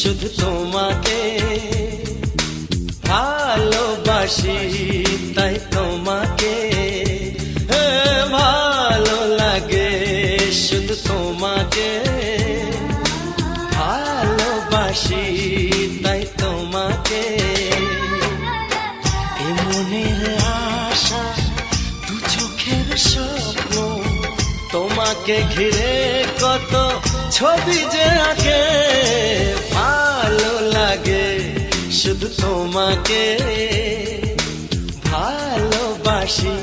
শুধু তোমাকে ভালোবাসি, তাই তোমাকে ভালো লাগে, শুধু তোমাকে ভালোবাসি, তাই তোমাকে। এ মনের আশা, দু চোখের স্বপ্ন, তোমাকে ঘিরে কত ছবি যে আঁকে, ভালো লাগে, শুধু তোমাকে ভালোবাসি।